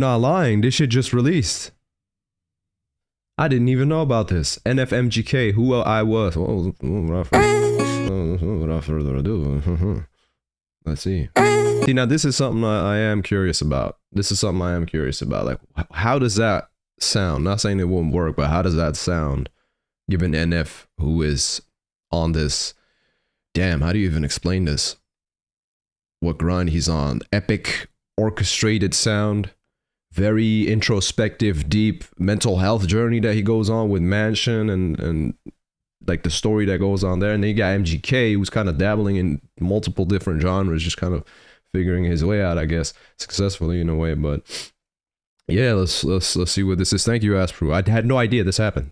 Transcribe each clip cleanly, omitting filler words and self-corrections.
Not lying, this shit just released. I didn't even know about this. Mgk Who I Was. Without further ado. Let's see. See, now this is something I am curious about. Like, how does that sound? Not saying it won't work, but how does that sound given NF who is on this? Damn, how do you even explain this? What grind he's on? Epic, orchestrated sound. Very introspective, deep mental health journey that he goes on with Mansion and like the story that goes on there. And then you got Mgk, who's kind of dabbling in multiple different genres, just kind of figuring his way out, I guess, successfully in a way. But yeah, let's see what this is. Thank you, Aspru. I had no idea this happened.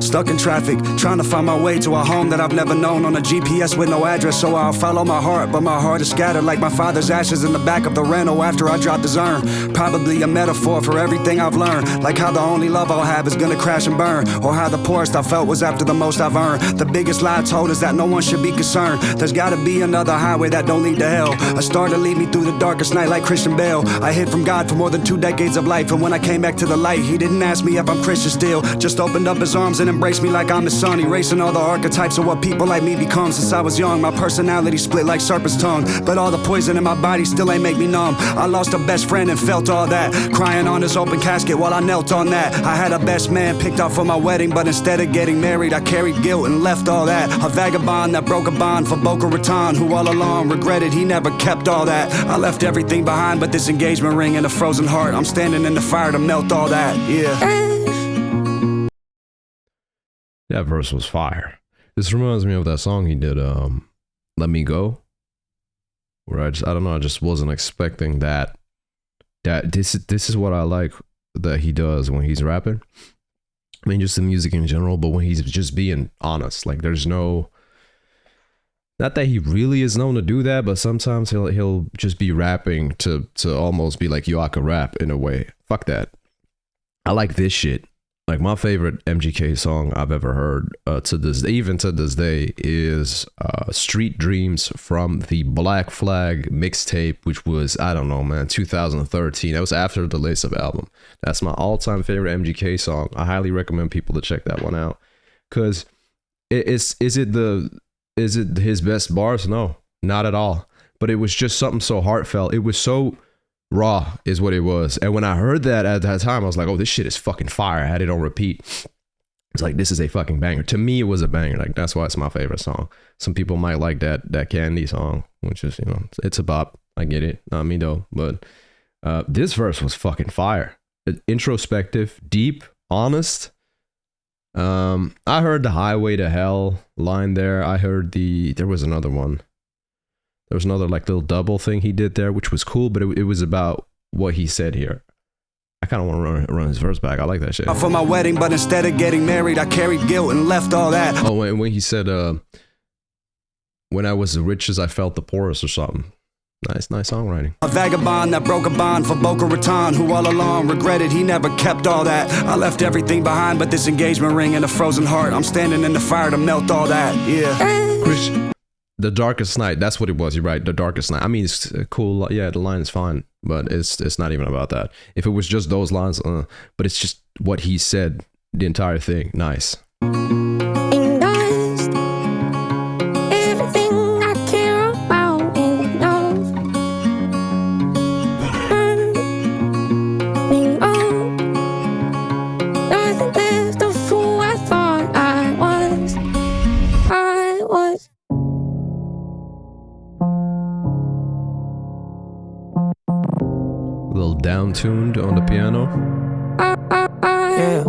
Stuck in traffic, trying to find my way to a home that I've never known on a GPS with no address, so I'll follow my heart, but my heart is scattered like my father's ashes in the back of the rental after I drop his urn. Probably a metaphor for everything I've learned, like how the only love I'll have is gonna crash and burn, or how the poorest I felt was after the most I've earned. The biggest lie told is that no one should be concerned. There's gotta be another highway that don't lead to hell, a star to lead me through the darkest night like Christian Bale. I hid from God for more than 2 decades of life, and when I came back to the light, he didn't ask me if I'm Christian still, just opened up his arms and embraced me like I'm his son, erasing all the archetypes of what people like me become. Since I was young, my personality split like serpent's tongue, but all the poison in my body still ain't make me numb. I lost a best friend and felt all that, crying on his open casket while I knelt on that. I had a best man picked out for my wedding, but instead of getting married, I carried guilt and left all that. A vagabond that broke a bond for Boca Raton, who all along regretted he never kept all that. I left everything behind but this engagement ring and a frozen heart. I'm standing in the fire to melt all that, yeah. That verse was fire. This reminds me of that song he did, Let Me Go, where I don't know, I just wasn't expecting that this is what I like that he does when he's rapping. I mean, just the music in general, but when he's just being honest, like there's no, not that he really is known to do that, but sometimes he'll just be rapping to almost be like, yo, I could rap in a way. Fuck that. I like this shit. Like my favorite Mgk song I've ever heard even to this day is Street Dreams from the Black Flag mixtape, which was, I don't know, man, 2013. That was after the Lace Up album. That's my all-time favorite Mgk song. I highly recommend people to check that one out. Cause is it his best bars? No, not at all. But it was just something so heartfelt. It was so raw is what it was. And when I heard that at that time, I was like, oh, this shit is fucking fire. I had it on repeat. It's like, this is a fucking banger. To me, it was a banger. Like, that's why it's my favorite song. Some people might like that Candy song, which is, you know, it's a bop. I get it. Not me though. But this verse was fucking fire. Introspective, deep, honest. I heard the Highway to Hell line there. I heard there was another one. There was another like little double thing he did there, which was cool, but it was about what he said here. I kind of want to run his verse back. I like that shit. For my wedding, but instead of getting married, I carried guilt and left all that. Oh, when he said, when I was the richest, I felt the poorest or something. Nice songwriting. A vagabond that broke a bond for Boca Raton, who all along regretted he never kept all that. I left everything behind but this engagement ring and a frozen heart. I'm standing in the fire to melt all that, yeah. The Darkest Night, that's what it was. You're right, The Darkest Night. I mean, it's cool. Yeah, the line is fine, but it's not even about that. If it was just those lines, but it's just what he said, the entire thing. Nice. Down-tuned on the piano. Yeah.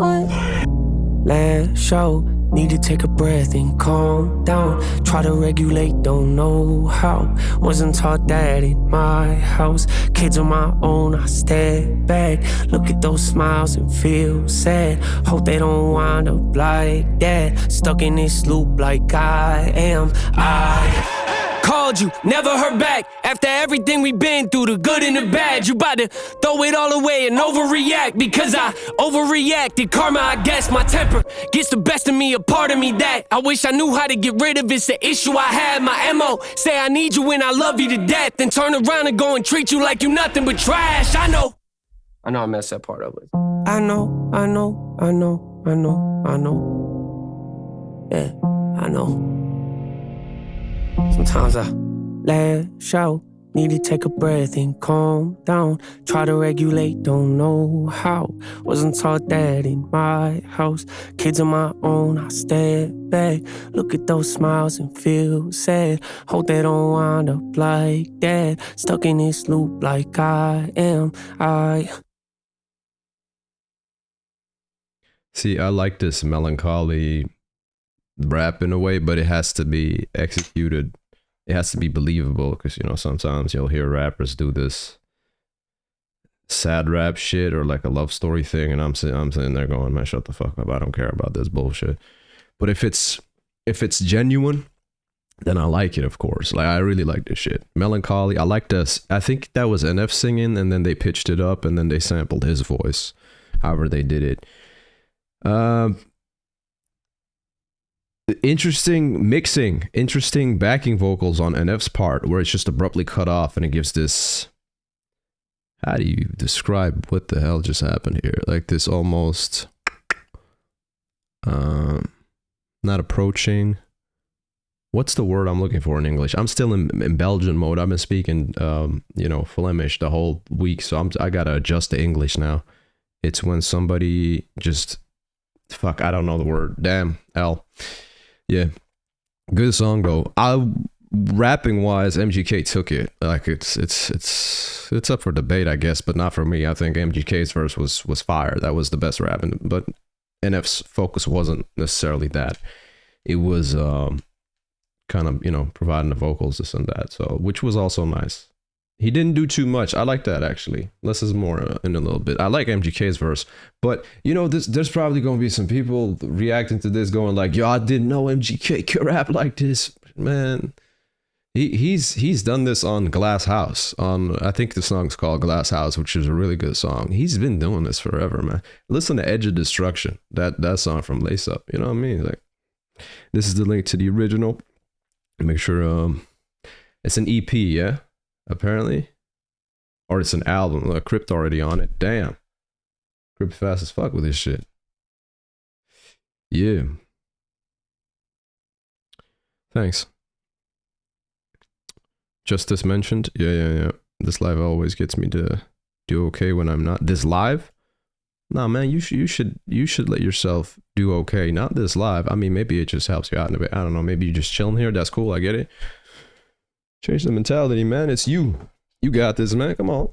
Last show, need to take a breath and calm down. Try to regulate, don't know how. Wasn't taught that in my house. Kids on my own, I step back. Look at those smiles and feel sad. Hope they don't wind up like that. Stuck in this loop like I am. Called you, never heard back. After everything we been through, the good and the bad, you bout to throw it all away and overreact. Because I overreacted, karma, I guess. My temper gets the best of me, a part of me that I wish I knew how to get rid of. It's an issue I had. My MO say I need you and I love you to death, then turn around and go and treat you like you nothing but trash. I know I messed that part up with. I know. Yeah, I know. Sometimes I lash out, need to take a breath and calm down. Try to regulate, don't know how. Wasn't taught that in my house. Kids on my own, I step back. Look at those smiles and feel sad. Hope they don't wind up like that. Stuck in this loop like I am. See, I like this melancholy rap in a way, but it has to be executed. It has to be believable, because, you know, sometimes you'll hear rappers do this sad rap shit or like a love story thing, and I'm sitting there going, man, shut the fuck up. I don't care about this bullshit. But if it's genuine, then I like it, of course. Like, I really like this shit. Melancholy, I like this. I think that was NF singing, and then they pitched it up, and then they sampled his voice, however they did it. Interesting mixing, interesting backing vocals on NF's part, where it's just abruptly cut off and it gives this, how do you describe what the hell just happened here? Like this almost not approaching, what's the word I'm looking for in English? I'm still in Belgian mode. I've been speaking you know, Flemish the whole week, so I gotta adjust to English now. It's when somebody just, fuck, I don't know the word. Damn, L. Yeah, good song though. Rapping wise, MGK took it. Like it's up for debate, I guess, but not for me. I think MGK's verse was fire. That was the best rapping, but NF's focus wasn't necessarily that. It was kind of, you know, providing the vocals, this and that. So, which was also nice. He didn't do too much. I like that, actually. Less is more in a little bit. I like MGK's verse, but you know, there's probably gonna be some people reacting to this going like, yo, I didn't know MGK could rap like this. Man, he's done this on Glass House. I think the song's called Glass House, which is a really good song. He's been doing this forever, man. Listen to Edge of Destruction, that song from Lace Up. You know what I mean? Like, this is the link to the original. Make sure it's an EP, yeah, apparently, or it's an album. Crypt already on it. Damn, Crypt fast as fuck with this shit. Yeah, thanks. Justice mentioned, yeah. This live always gets me to do okay when I'm not. This live? Nah, man, you should let yourself do okay. Not this live. I mean, maybe it just helps you out in a bit. I don't know. Maybe you're just chilling here. That's cool. I get it. Change the mentality, man. It's you. You got this, man. Come on.